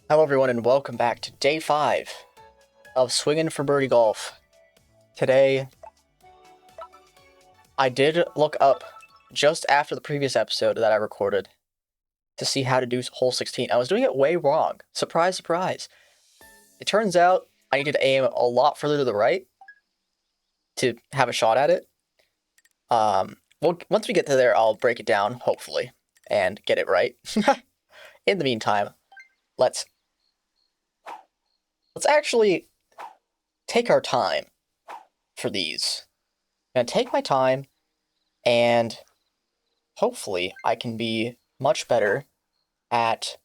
Hello everyone and welcome back to day 5 of Swingin' for Birdie Golf. Today, I did look up just after the previous episode that I recorded to see how to do hole 16. I was doing it way wrong. Surprise, surprise. It turns out I needed to aim a lot further to the right to have a shot at it. Well, once we get to there, I'll break it down, hopefully, and get it right. In the meantime, let's actually take our time for these. I'm gonna take my time, and hopefully I can be much better at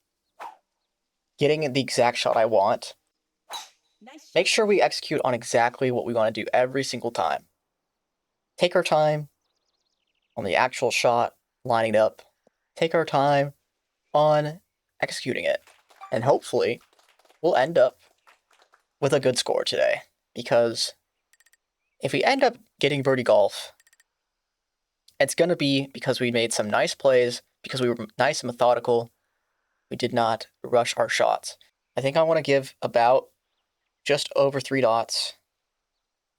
getting the exact shot I want. Make sure we execute on exactly what we want to do every single time. Take our time on the actual shot, lining it up. Take our time on executing it. And hopefully we'll end up with a good score today. Because if we end up getting birdie golf, it's going to be because we made some nice plays, because we were nice and methodical. We did not rush our shots. I think I want to give about just over 3 dots.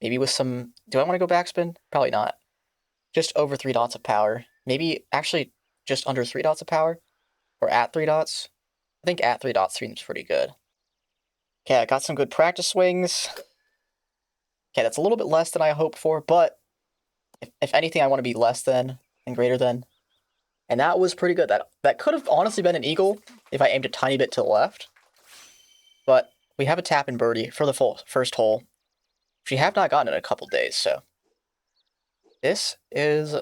Maybe with some... Do I want to go backspin? Probably not. Just over 3 dots of power. Maybe actually just under 3 dots of power. Or at 3 dots. I think at 3 dots seems pretty good. Okay, I got some good practice swings. Okay, that's a little bit less than I hoped for, but if anything, I want to be less than and greater than. And that was pretty good. That could have honestly been an eagle if I aimed a tiny bit to the left. But we have a tap in birdie for the first hole, which we have not gotten in a couple days, so this is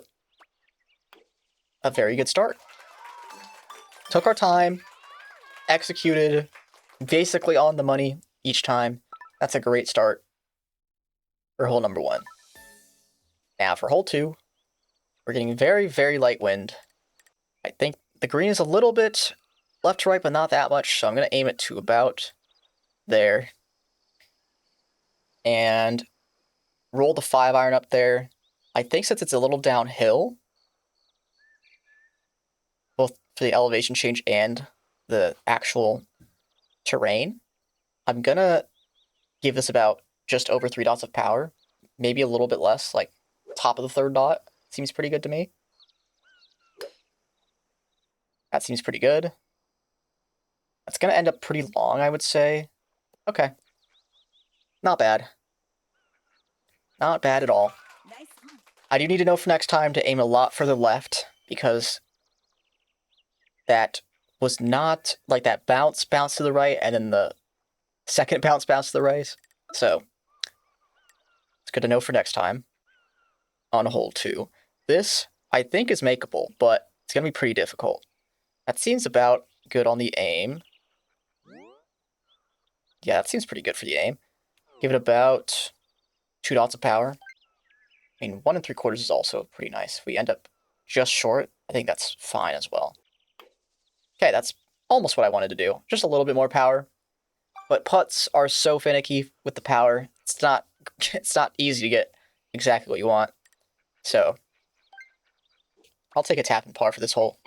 a very good start. Took our time, executed basically on the money each time. That's a great start for hole number 1. Now for hole 2, we're getting very, very light wind. I think the green is a little bit left to right, but not that much, so I'm going to aim it to about there. And roll the 5-iron up there. I think since it's a little downhill, both for the elevation change and the actual terrain, I'm going to give this about just over 3 dots of power. Maybe a little bit less, like top of the 3rd dot. Seems pretty good to me. That seems pretty good. That's going to end up pretty long, I would say. Okay. Not bad. Not bad at all. I do need to know for next time to aim a lot further left, because that was not like that bounce to the right, and then the second bounce to the right. So it's good to know for next time on hole 2. This, I think, is makeable, but it's going to be pretty difficult. That seems about good on the aim. Yeah, that seems pretty good for the aim. Give it about 2 dots of power. I mean, 1 3/4 is also pretty nice. If we end up just short, I think that's fine as well. Okay, that's almost what I wanted to do. Just a little bit more power. But putts are so finicky with the power. It's not easy to get exactly what you want. So I'll take a tap and par for this hole.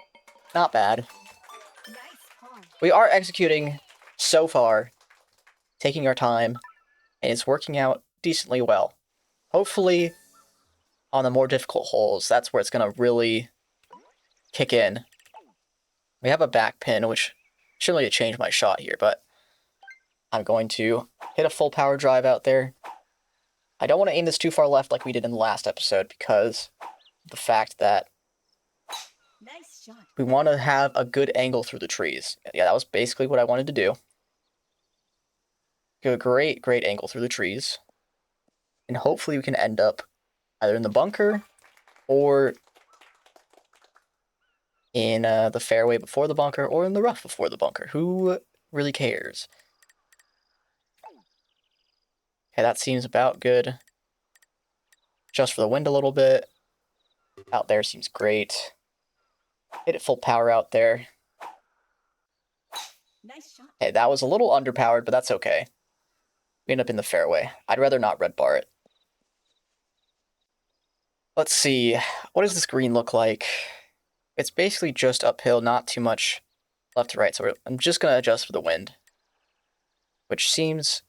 Not bad. We are executing so far, taking our time, and it's working out decently well. Hopefully, on the more difficult holes, that's where it's going to really kick in. We have a back pin, which shouldn't really change my shot here, but I'm going to hit a full power drive out there. I don't want to aim this too far left like we did in the last episode, because of the fact that we want to have a good angle through the trees. Yeah, that was basically what I wanted to do. Get a great, great angle through the trees. And hopefully we can end up either in the bunker or in the fairway before the bunker or in the rough before the bunker. Who really cares? Okay, that seems about good. Just for the wind a little bit. Out there seems great. Hit it full power out there. Nice shot. Hey, that was a little underpowered, but that's okay. We end up in the fairway. I'd rather not red bar it. Let's see. What does this green look like? It's basically just uphill, not too much left to right, so I'm just going to adjust for the wind. which seems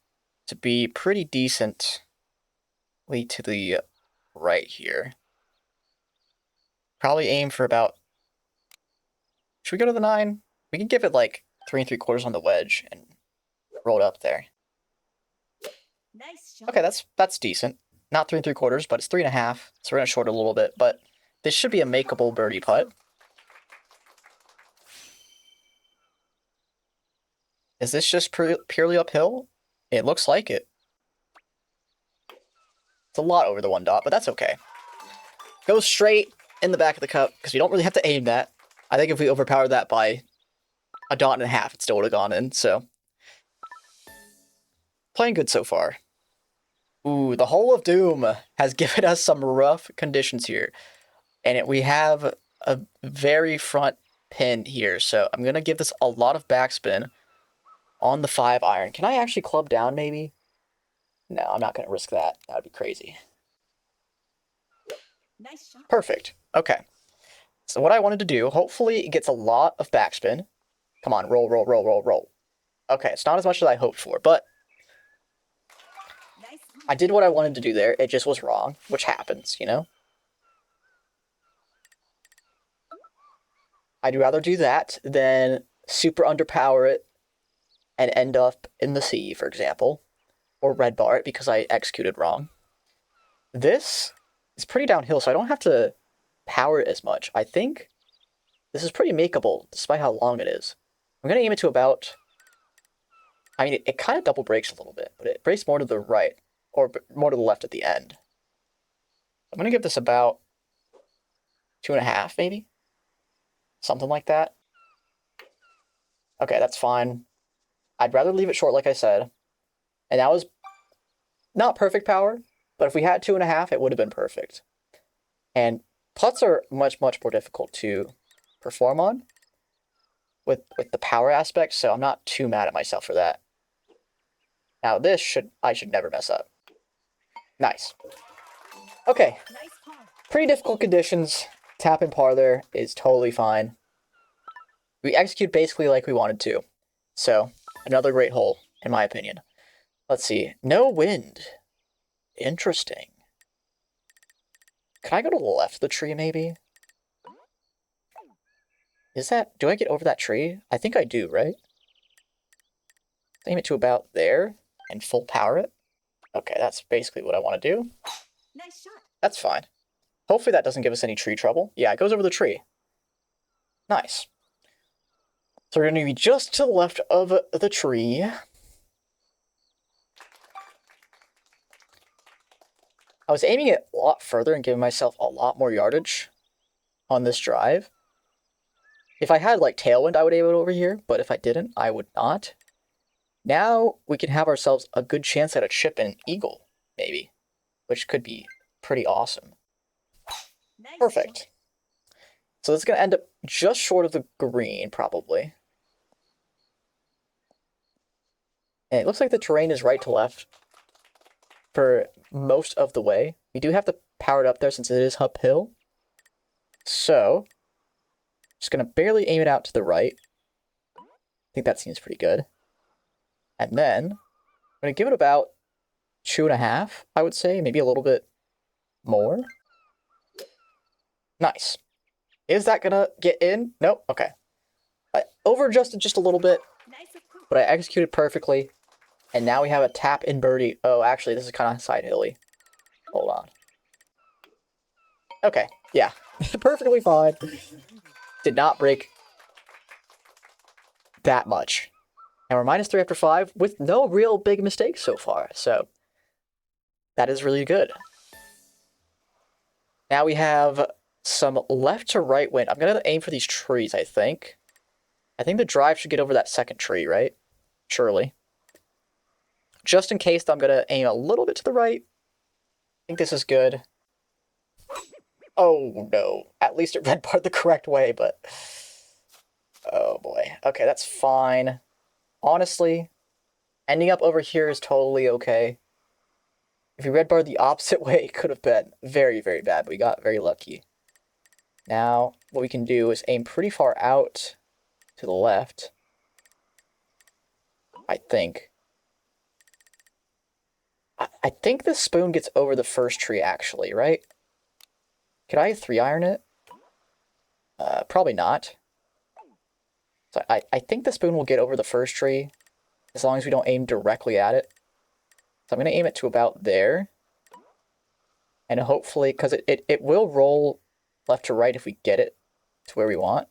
to be pretty decently to the right here. Probably aim for about... Should we go to the 9? We can give it like 3 3/4 on the wedge and roll it up there. Nice shot. Okay, that's decent. Not 3 3/4, but it's 3.5, so we're gonna short it a little bit, but this should be a makeable birdie putt. Is this just purely uphill? It looks like it. It's a lot over the 1 dot, but that's okay. Go straight in the back of the cup, because we don't really have to aim that. I think if we overpowered that by 1.5 dots, it still would have gone in, so. Playing good so far. Ooh, the Hole of Doom has given us some rough conditions here. And we have a very front pin here, so I'm going to give this a lot of backspin on the 5 iron. Can I actually club down, maybe? No, I'm not going to risk that. That would be crazy. Nice shot. Perfect. Okay. So what I wanted to do, hopefully it gets a lot of backspin. Come on, roll, roll, roll, roll, roll. Okay, it's not as much as I hoped for, but Nice. I did what I wanted to do there. It just was wrong, which happens, you know? I'd rather do that than super underpower it and end up in the sea, for example. Or red bar it because I executed wrong. This is pretty downhill, so I don't have to power it as much. I think this is pretty makeable, despite how long it is. I'm going to aim it to about... I mean, it kind of double breaks a little bit, but it breaks more to the right, or more to the left at the end. I'm going to give this about 2.5, maybe? Something like that. Okay, that's fine. I'd rather leave it short, like I said. And that was not perfect power, but if we had 2.5, it would have been perfect. And putts are much, much more difficult to perform on with the power aspect, so I'm not too mad at myself for that. Now this I should never mess up. Nice. Okay. Nice par. Pretty difficult conditions. Tap and par there is totally fine. We execute basically like we wanted to. So, another great hole, in my opinion. Let's see. No wind. Interesting. Can I go to the left of the tree, maybe? Do I get over that tree? I think I do, right? Aim it to about there and full power it. Okay, that's basically what I want to do. Nice shot. That's fine. Hopefully that doesn't give us any tree trouble. Yeah, it goes over the tree. Nice. So we're going to be just to the left of the tree. I was aiming it a lot further and giving myself a lot more yardage on this drive. If I had, like, tailwind, I would aim it over here, but if I didn't, I would not. Now we can have ourselves a good chance at a chip and eagle, maybe, which could be pretty awesome. Nice. Perfect. So this is going to end up just short of the green, probably. And it looks like the terrain is right to left for most of the way. We do have to power it up there since it is uphill. So, just going to barely aim it out to the right. I think that seems pretty good. And then, I'm going to give it about 2.5, I would say. Maybe a little bit more. Nice. Is that going to get in? Nope. Okay. I over-adjusted just a little bit, Nice approach. but I executed perfectly. And now we have a tap in birdie. Oh, actually, this is kind of side hilly. Hold on. Okay, yeah. Perfectly fine. Did not break that much. And we're -3 after 5 with no real big mistakes so far. So, that is really good. Now we have some left to right wind. I'm going to aim for these trees, I think. I think the drive should get over that second tree, right? Surely. Just in case, I'm going to aim a little bit to the right. I think this is good. Oh, no. At least it red barred the correct way, but... Oh, boy. Okay, that's fine. Honestly, ending up over here is totally okay. If we red barred the opposite way, it could have been very, very bad, but we got very lucky. Now, what we can do is aim pretty far out to the left. I think. I think the spoon gets over the first tree, actually, right? Could I 3-iron it? Probably not. So I think the spoon will get over the first tree, as long as we don't aim directly at it. So I'm going to aim it to about there. And hopefully, because it will roll left to right if we get it to where we want.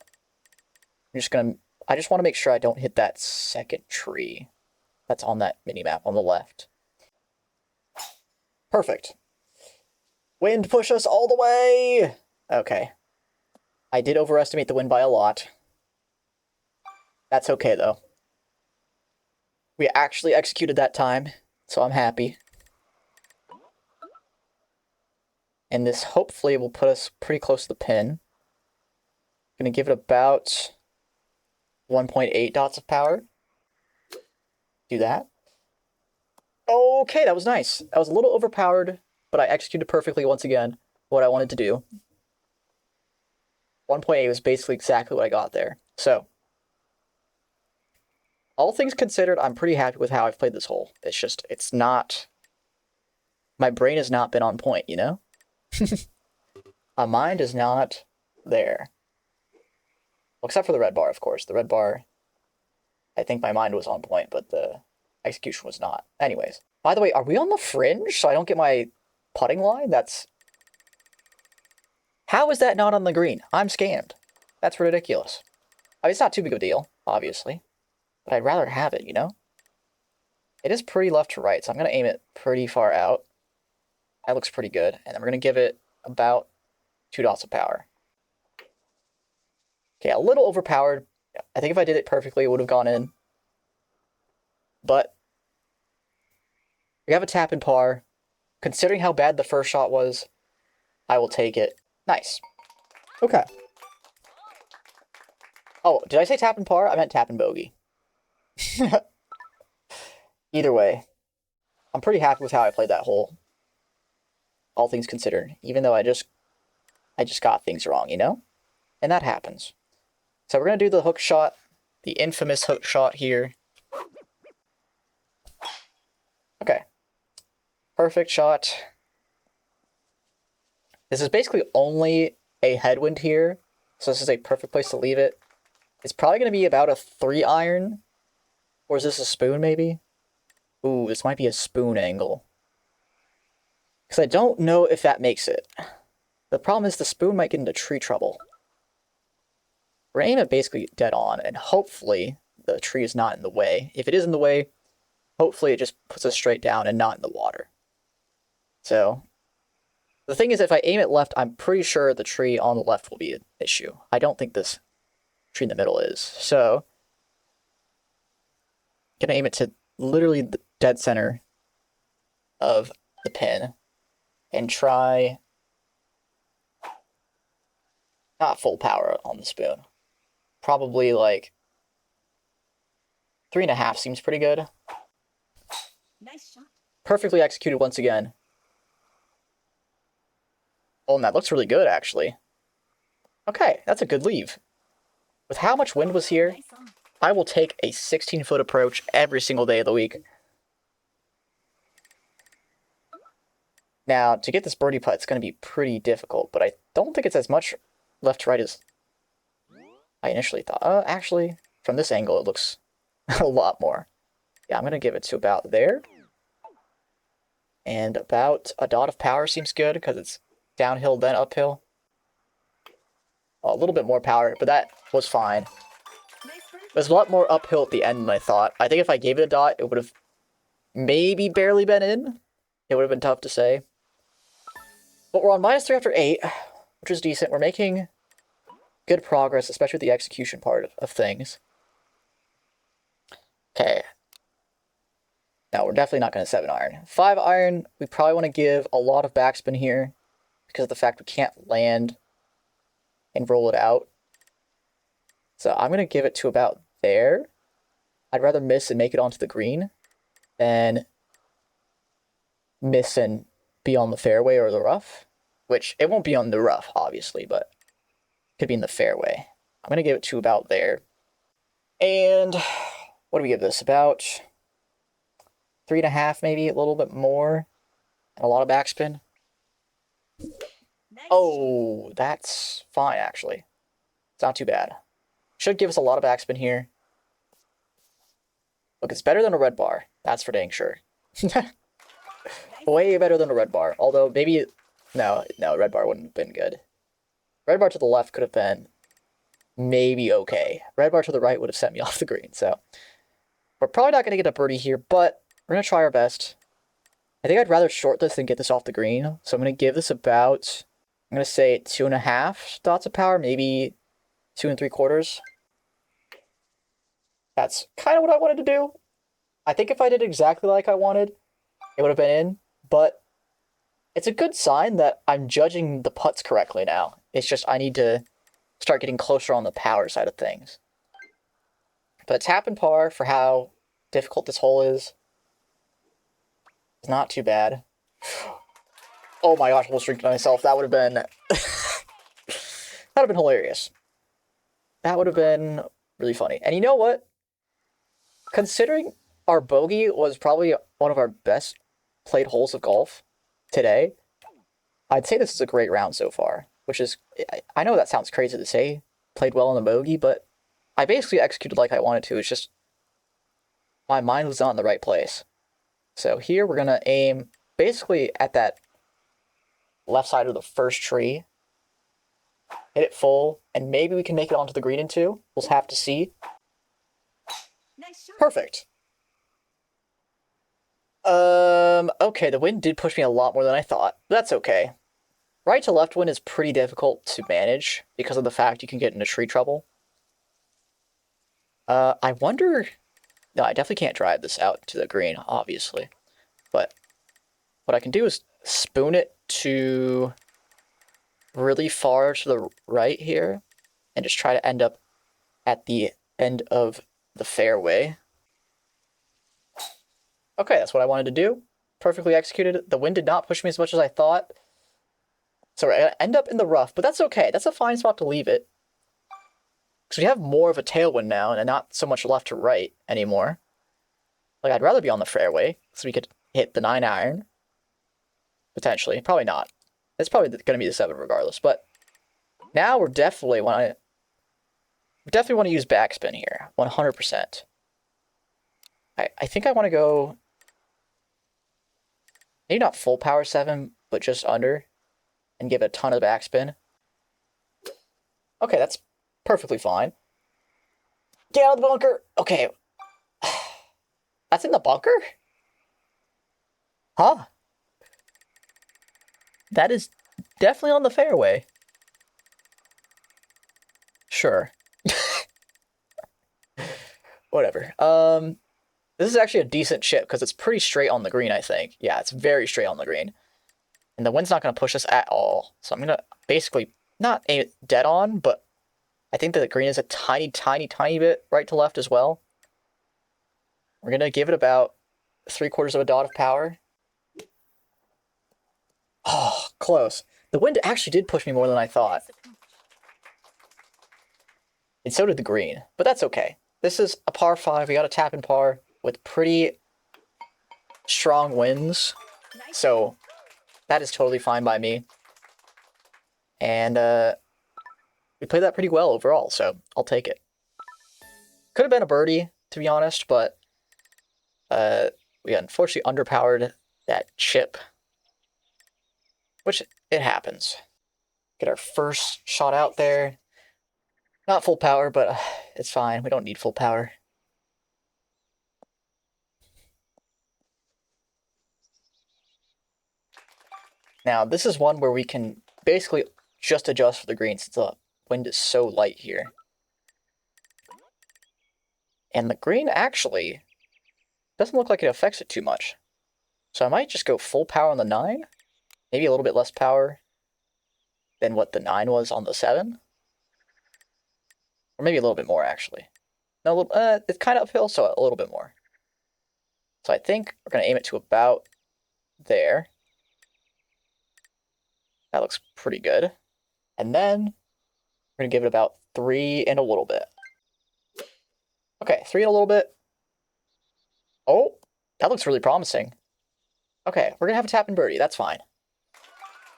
I just want to make sure I don't hit that second tree that's on that mini-map on the left. Perfect. Wind push us all the way! Okay. I did overestimate the wind by a lot. That's okay, though. We actually executed that time, so I'm happy. And this hopefully will put us pretty close to the pin. I'm going to give it about 1.8 dots of power. Do that. Okay, that was nice. That was a little overpowered, but I executed perfectly once again what I wanted to do. 1.8 was basically exactly what I got there. So, all things considered, I'm pretty happy with how I've played this hole. It's not... My brain has not been on point, you know? My mind is not there. Well, except for the red bar, of course. The red bar, I think my mind was on point, but the execution was not. Anyways. By the way, are we on the fringe so I don't get my putting line? How is that not on the green? I'm scammed. That's ridiculous. I mean, it's not too big of a deal, obviously. But I'd rather have it, you know? It is pretty left to right, so I'm going to aim it pretty far out. That looks pretty good. And then we're going to give it about 2 dots of power. Okay, a little overpowered. I think if I did it perfectly, it would have gone in. But we have a tap in par. Considering how bad the first shot was, I will take it. Nice. Okay. Oh, did I say tap in par? I meant tap in bogey. Either way, I'm pretty happy with how I played that hole. All things considered. Even though I just got things wrong, you know? And that happens. So we're going to do the hook shot. The infamous hook shot here. Okay. Perfect shot. This is basically only a headwind here, so this is a perfect place to leave it. It's probably going to be about a 3-iron, or is this a spoon maybe? Ooh, this might be a spoon angle. Because I don't know if that makes it. The problem is the spoon might get into tree trouble. We're aiming it basically dead on, and hopefully the tree is not in the way. If it is in the way, hopefully it just puts us straight down and not in the water. So, the thing is, if I aim it left, I'm pretty sure the tree on the left will be an issue. I don't think this tree in the middle is. So, I'm going to aim it to literally the dead center of the pin and try not full power on the spoon. Probably like 3.5 seems pretty good. Nice shot. Perfectly executed once again. Oh, and that looks really good, actually. Okay, that's a good leave. With how much wind was here, Nice on. I will take a 16-foot approach every single day of the week. Now, to get this birdie putt, it's going to be pretty difficult, but I don't think it's as much left to right as I initially thought. Actually, from this angle, it looks a lot more. Yeah, I'm going to give it to about there. And about a dot of power seems good, because it's downhill, then uphill. A little bit more power, but that was fine. Nice birdie. It was a lot more uphill at the end than I thought. I think if I gave it a dot, it would have maybe barely been in. It would have been tough to say. But we're on -3 after 8, which is decent. We're making good progress, especially with the execution part of things. Okay. No, we're definitely not going to 7-iron. 5-iron, we probably want to give a lot of backspin here because of the fact we can't land and roll it out. So I'm going to give it to about there. I'd rather miss and make it onto the green than miss and be on the fairway or the rough, which it won't be on the rough, obviously, but it could be in the fairway. I'm going to give it to about there. And what do we give this? About 3.5, maybe a little bit more. And a lot of backspin. Nice shot. Oh, that's fine, actually. It's not too bad. Should give us a lot of backspin here. Look, it's better than a red bar. That's for dang sure. Nice. Way better than a red bar. Although, maybe... No, red bar wouldn't have been good. Red bar to the left could have been maybe okay. Red bar to the right would have sent me off the green, so... We're probably not going to get a birdie here, but we're going to try our best. I think I'd rather short this than get this off the green, so I'm going to give this about... I'm going to say 2.5 dots of power, maybe 2 3/4. That's kind of what I wanted to do. I think if I did exactly like I wanted, it would have been in, but it's a good sign that I'm judging the putts correctly now. It's just I need to start getting closer on the power side of things. But tap and par for how difficult this hole is. It's not too bad. Oh my gosh, I almost drinking myself. That would have been... that would have been hilarious. That would have been really funny. And you know what? Considering our bogey was probably one of our best played holes of golf today, I'd say this is a great round so far. Which is... I know that sounds crazy to say, played well on the bogey, but I basically executed like I wanted to. It's just... my mind was not in the right place. So here we're going to aim basically at that left side of the first tree. Hit it full, and maybe we can make it onto the green in two. We'll have to see. Nice shot. Perfect. Okay, the wind did push me a lot more than I thought. That's okay. Right to left wind is pretty difficult to manage because of the fact you can get into tree trouble. I wonder... No, I definitely can't drive this out to the green, obviously. But what I can do is spoon it to really far to the right here and just try to end up at the end of the fairway. Okay, that's what I wanted to do. Perfectly executed. The wind did not push me as much as I thought. So I end up in the rough, but that's okay. That's a fine spot to leave it. Because we have more of a tailwind now, and not so much left to right anymore. Like, I'd rather be on the fairway, so we could hit the 9-iron. Potentially. Probably not. It's probably going to be the 7 regardless, but now we definitely want to use backspin here. 100%. I think I want to go... maybe not full power 7, but just under. And give it a ton of backspin. Okay, that's perfectly fine. Get out of the bunker! Okay. That's in the bunker? Huh? That is definitely on the fairway. Sure. Whatever. This is actually a decent chip because it's pretty straight on the green, I think. Yeah, it's very straight on the green. And the wind's not going to push us at all. So I'm going to basically not aim it dead on, but I think that the green is a tiny, tiny, tiny bit right to left as well. We're going to give it about 3/4 of a dot of power. Oh, close. The wind actually did push me more than I thought. And so did the green, but that's okay. This is a par 5. We got a tap in par with pretty strong winds. Nice. So that is totally fine by me. And we played that pretty well overall, so I'll take it. Could have been a birdie, to be honest, but we unfortunately underpowered that chip. Which, it happens. Get our first shot out there. Not full power, but it's fine. We don't need full power. Now, this is one where we can basically just adjust for the green since the wind is so light here. And the green actually doesn't look like it affects it too much. So I might just go full power on the 9. Maybe a little bit less power than what the 9 was on the 7. Or maybe a little bit more, actually. No, it's kind of uphill, so a little bit more. So I think we're going to aim it to about there. That looks pretty good. And then we're going to give it about 3 and a little bit. Okay, 3 and a little bit. Oh, that looks really promising. Okay, we're gonna have a tap and birdie. That's fine.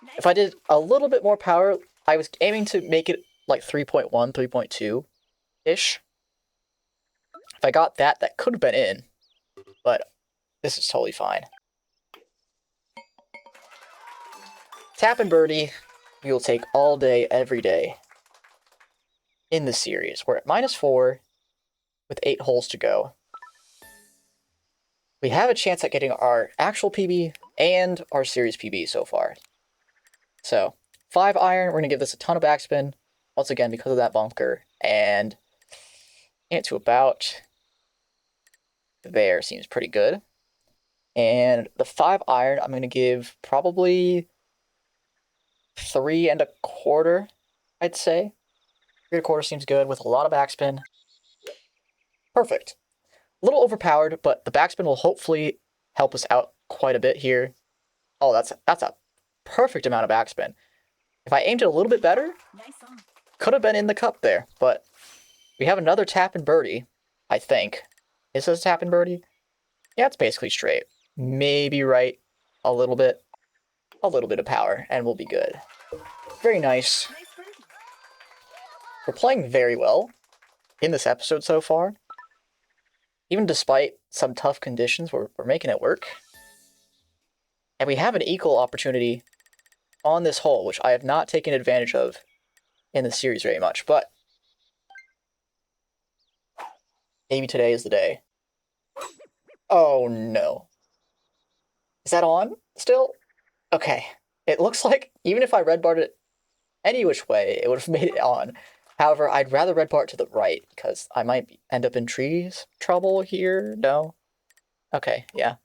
Nice. If I did a little bit more power, I was aiming to make it like 3.1, 3.2-ish. If I got that, that could have been in. But this is totally fine. Tap and birdie, we will take all day, every day in the series. We're at -4 with 8 holes to go. We have a chance at getting our actual PB and our series PB so far. So, 5 iron, we're going to give this a ton of backspin, once again because of that bunker, and get to about there seems pretty good. And the 5 iron, I'm going to give probably 3 1/4, I'd say. 3 1/4 seems good with a lot of backspin. Perfect. A little overpowered, but the backspin will hopefully help us out quite a bit here. Oh, that's a perfect amount of backspin. If I aimed it a little bit better, Nice on. could have been in the cup there, but we have another tap and birdie, I think. Is this a tap and birdie? Yeah, it's basically straight. Maybe right a little bit of power, and we'll be good. Very nice. Nice birdie. We're playing very well in this episode so far. Even despite some tough conditions, we're making it work. And we have an equal opportunity on this hole, which I have not taken advantage of in the series very much, but maybe today is the day. Oh no. Is that on still? Okay. It looks like even if I red barred it any which way, it would have made it on. However, I'd rather red bar it to the right because I might end up in trees trouble here. No? Okay, yeah.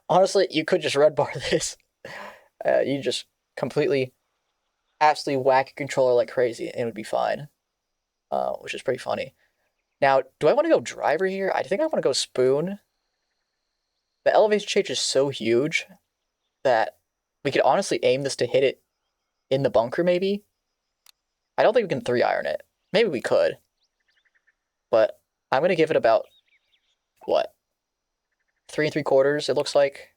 Honestly, you could just red bar this. You just completely, absolutely whack your controller like crazy and it would be fine. Which is pretty funny. Now, do I want to go driver here? I think I want to go spoon. The elevation change is so huge that we could honestly aim this to hit it in the bunker, maybe. I don't think we can 3-iron it. Maybe we could. But I'm going to give it about, what? 3 3/4, it looks like.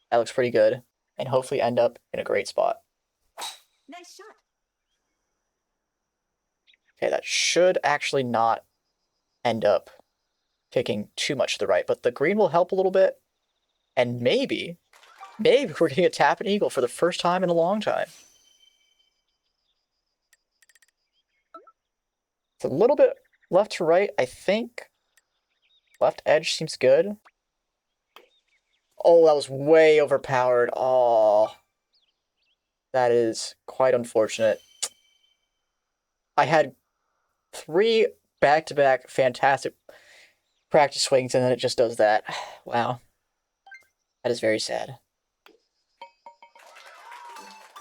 That looks pretty good. And hopefully end up in a great spot. Nice shot. Okay, that should actually not end up kicking too much to the right. But the green will help a little bit. And maybe we're getting a tap and eagle for the first time in a long time. It's a little bit left to right, I think. Left edge seems good. Oh, that was way overpowered. Oh, that is quite unfortunate. I had 3 back-to-back fantastic practice swings, and then it just does that. Wow. That is very sad.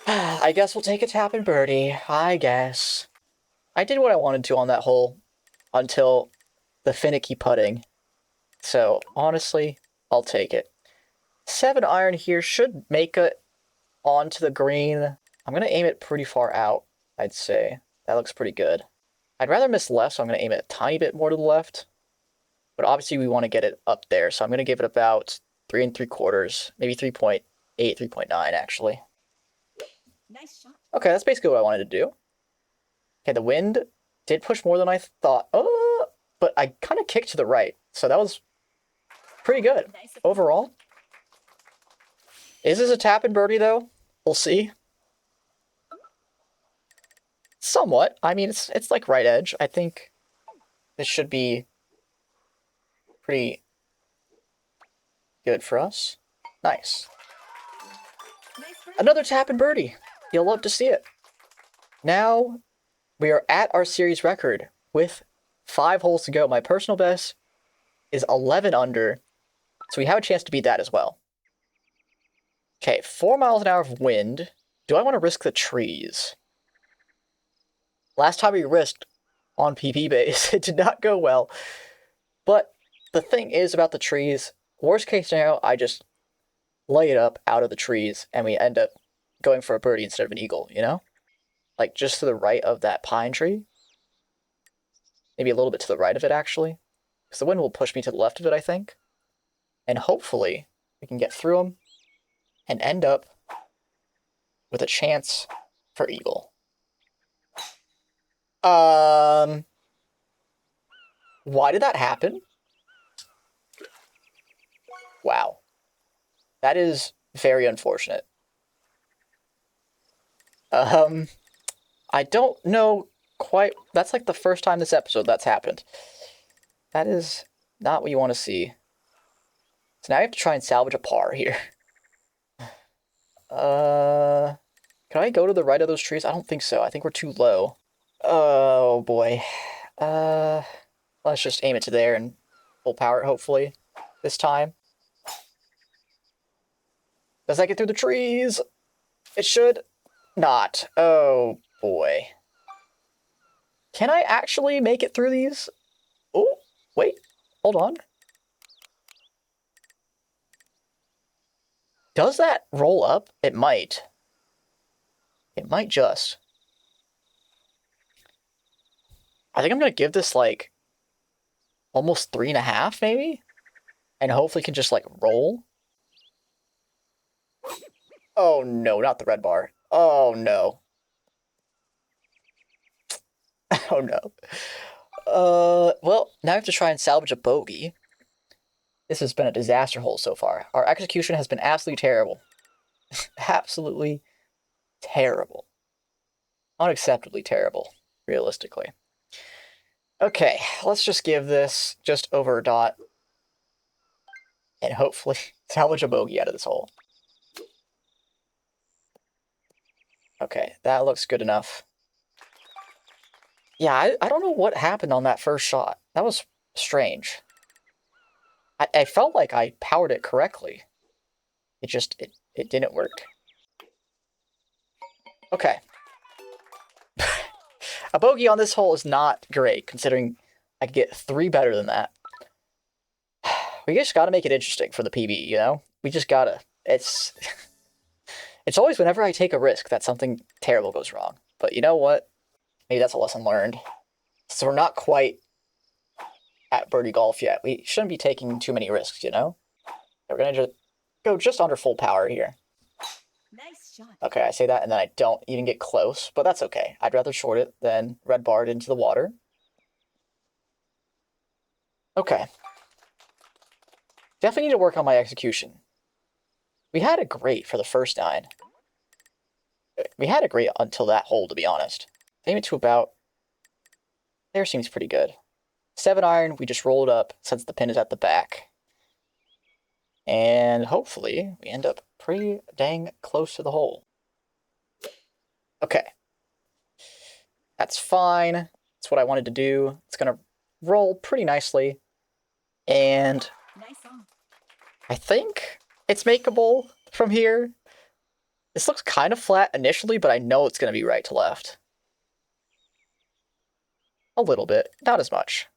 I guess we'll take a tap and birdie. I guess. I did what I wanted to on that hole until the finicky putting. So, honestly, I'll take it. 7 iron here should make it onto the green. I'm going to aim it pretty far out, I'd say. That looks pretty good. I'd rather miss left, so I'm going to aim it a tiny bit more to the left. But obviously we want to get it up there, so I'm going to give it about 3 3/4, maybe 3.8, 3.9 actually. Nice shot. Okay, that's basically what I wanted to do. Okay, the wind did push more than I thought. Oh, but I kind of kicked to the right, so that was pretty good Nice. overall. Is this a tap and birdie though? We'll see. Somewhat. I mean, it's like right edge. I think this should be pretty good for us. Nice. Nice birdie. Another tap and birdie. You'll love to see it. Now we are at our series record with 5 holes to go. My personal best is 11 under, so we have a chance to beat that as well. Okay, 4 miles an hour of wind. Do I want to risk the trees? Last time we risked on PP base, it did not go well. But the thing is about the trees, worst case scenario, I just lay it up out of the trees and we end up going for a birdie instead of an eagle, you know? Like just to the right of that pine tree. Maybe a little bit to the right of it, actually. Because the wind will push me to the left of it, I think. And hopefully we can get through them and end up with a chance for eagle. Why did that happen? Wow. That is very unfortunate. I don't know quite... That's like the first time this episode that's happened. That is not what you want to see. So now I have to try and salvage a par here. Can I go to the right of those trees? I don't think so. I think we're too low. Oh, boy. Let's just aim it to there and full power it, hopefully, this time. Does that get through the trees? It should not. Oh, boy. Can I actually make it through these? Oh, wait. Hold on. Does that roll up? It might. It might just. I think I'm going to give this, like, almost 3.5, maybe? And hopefully can just, like, roll. Oh, no, not the red bar. Oh, no. Oh, no. Well, now I have to try and salvage a bogey. This has been a disaster hole so far. Our execution has been absolutely terrible. Absolutely terrible. Unacceptably terrible, realistically. Okay, let's just give this just over a dot. And hopefully salvage a bogey out of this hole. Okay, that looks good enough. Yeah, I don't know what happened on that first shot. That was strange. I felt like I powered it correctly. It just, it didn't work. Okay. A bogey on this hole is not great, considering I could get 3 better than that. We just gotta make it interesting for the PB, you know? We just gotta. It's always whenever I take a risk that something terrible goes wrong. But you know what? Maybe that's a lesson learned. So we're not quite at birdie golf yet. We shouldn't be taking too many risks, you know? We're gonna just go just under full power here. Nice shot. Okay, I say that and then I don't even get close, but that's okay. I'd rather short it than red bar it into the water. Okay. Definitely need to work on my execution. We had it great for the first 9. We had it great until that hole, to be honest. Aim it to about... There seems pretty good. 7-iron, we just roll it up since the pin is at the back. And hopefully we end up pretty dang close to the hole. Okay. That's fine. That's what I wanted to do. It's going to roll pretty nicely. And Nice on. I think it's makeable from here. This looks kind of flat initially, but I know it's going to be right to left. A little bit. Not as much.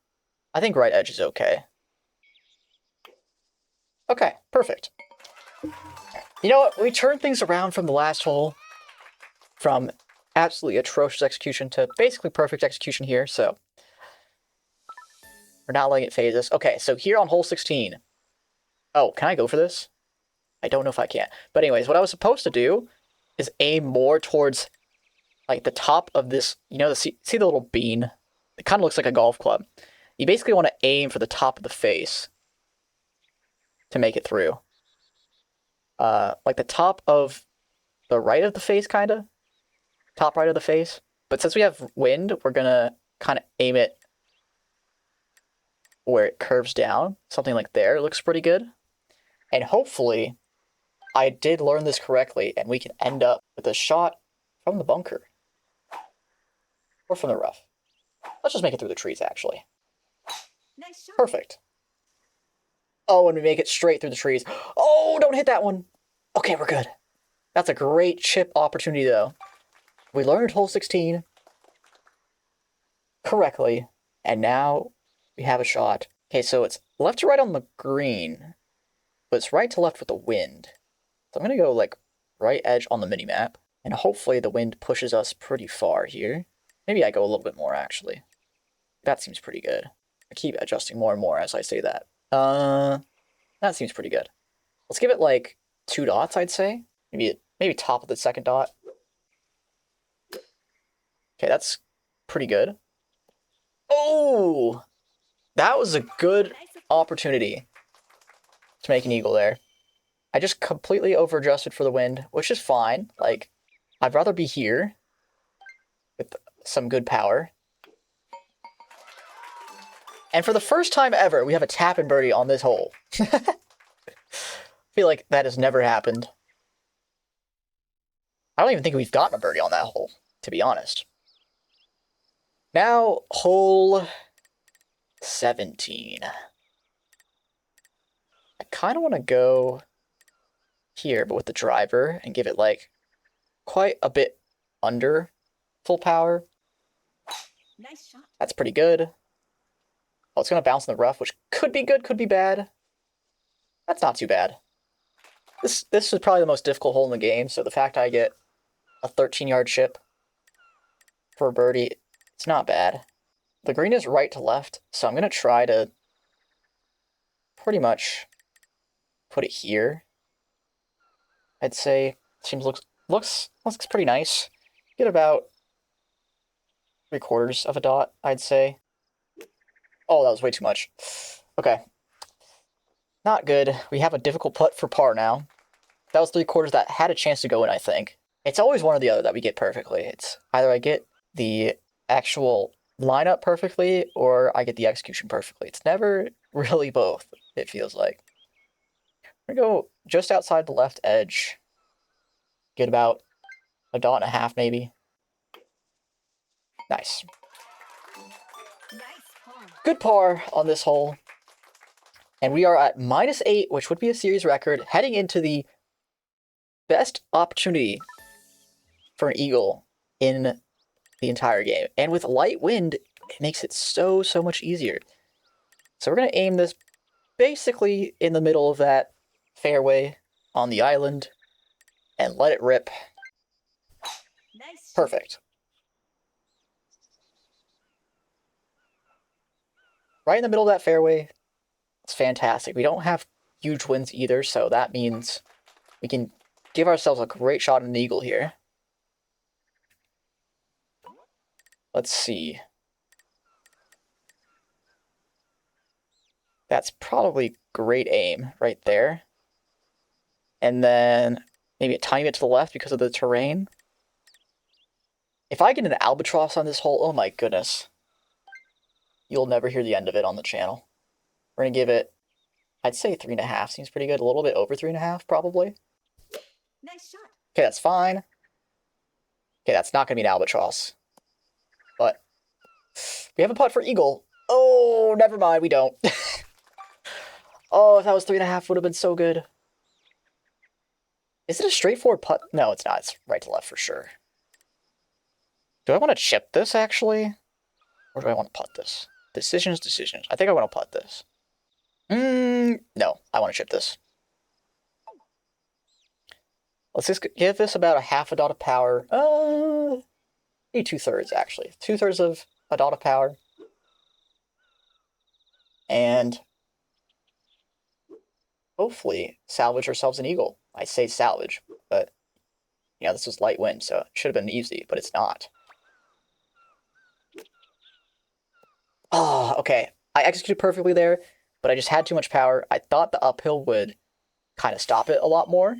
I think right edge is okay. Okay, perfect. You know what? We turned things around from the last hole. From absolutely atrocious execution to basically perfect execution here, so... We're not letting it phase us. Okay, so here on hole 16... Oh, can I go for this? I don't know if I can. But anyways, what I was supposed to do is aim more towards, like, the top of this... You know, see the little bean? It kind of looks like a golf club. You basically want to aim for the top of the face to make it through. Like the top of the right of the face, kind of. Top right of the face. But since we have wind, we're going to kind of aim it where it curves down. Something like there. It looks pretty good. And hopefully, I did learn this correctly, and we can end up with a shot from the bunker. Or from the rough. Let's just make it through the trees, actually. Nice shot. Perfect. Oh, and we make it straight through the trees. Oh, don't hit that one. Okay, we're good. That's a great chip opportunity, though. We learned hole 16 correctly, and now we have a shot. Okay, so it's left to right on the green, but it's right to left with the wind. So I'm going to go, like, right edge on the minimap, and hopefully the wind pushes us pretty far here. Maybe I go a little bit more, actually. That seems pretty good. I keep adjusting more and more as I say that. That seems pretty good. Let's give it, like, 2 dots, I'd say. Maybe top of the second dot. Okay, that's pretty good. Oh! That was a good opportunity to make an eagle there. I just completely over-adjusted for the wind, which is fine. Like, I'd rather be here with some good power. And for the first time ever, we have a tap and birdie on this hole. I feel like that has never happened. I don't even think we've gotten a birdie on that hole, to be honest. Now, hole 17. I kind of want to go here, but with the driver, and give it, like, quite a bit under full power. Nice shot. That's pretty good. Oh, it's going to bounce in the rough, which could be good, could be bad. That's not too bad. This is probably the most difficult hole in the game, so the fact I get a 13-yard chip for a birdie, it's not bad. The green is right to left, so I'm going to try to pretty much put it here. I'd say seems looks pretty nice. Get about 3/4 of a dot, I'd say. Oh, that was way too much. Okay. Not good. We have a difficult putt for par now. That was 3/4 that had a chance to go in, I think. It's always one or the other that we get perfectly. It's either I get the actual lineup perfectly or I get the execution perfectly. It's never really both, it feels like. We're going to go just outside the left edge. Get about a dot and a half, maybe. Nice. Nice par. Good par on this hole. And we are at -8, which would be a series record, heading into the best opportunity for an eagle in the entire game. And with light wind, it makes it so much easier. So we're going to aim this basically in the middle of that fairway on the island and let it rip. Nice. Perfect. Right in the middle of that fairway. It's fantastic. We don't have huge winds either, so that means we can give ourselves a great shot at an eagle here. Let's see. That's probably great aim right there. And then maybe a tiny bit to the left because of the terrain. If I get an albatross on this hole, oh my goodness. You'll never hear the end of it on the channel. We're going to give it, I'd say 3.5 seems pretty good. A little bit over 3.5, probably. Nice shot. Okay, that's fine. Okay, that's not going to be an albatross. But we have a putt for eagle. Oh, never mind, we don't. Oh, if that was 3.5, would have been so good. Is it a straightforward putt? No, it's not. It's right to left for sure. Do I want to chip this, actually? Or do I want to putt this? Decisions. I think I want to putt this. No, I want to chip this. Let's just give this about a half a dot of power. Maybe 2/3, actually. 2/3 of a dot of power. And hopefully salvage ourselves an eagle. I say salvage, but yeah, this was light wind, so it should have been easy, but it's not. Oh, okay. I executed perfectly there, but I just had too much power. I thought the uphill would kind of stop it a lot more,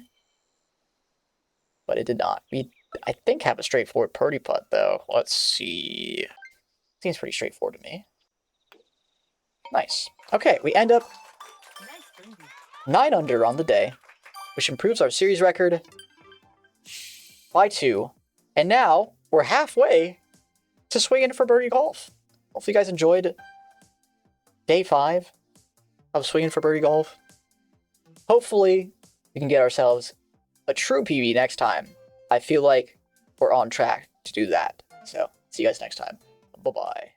but it did not. We, I think, have a straightforward birdie putt, though. Let's see. Seems pretty straightforward to me. Nice. Okay, we end up Nice birdie. 9 under on the day, which improves our series record by 2. And now we're halfway to swinging for birdie golf. Hopefully you guys enjoyed day 5 of swinging for birdie golf. Hopefully we can get ourselves a true PB next time. I feel like we're on track to do that. So see you guys next time. Bye-bye.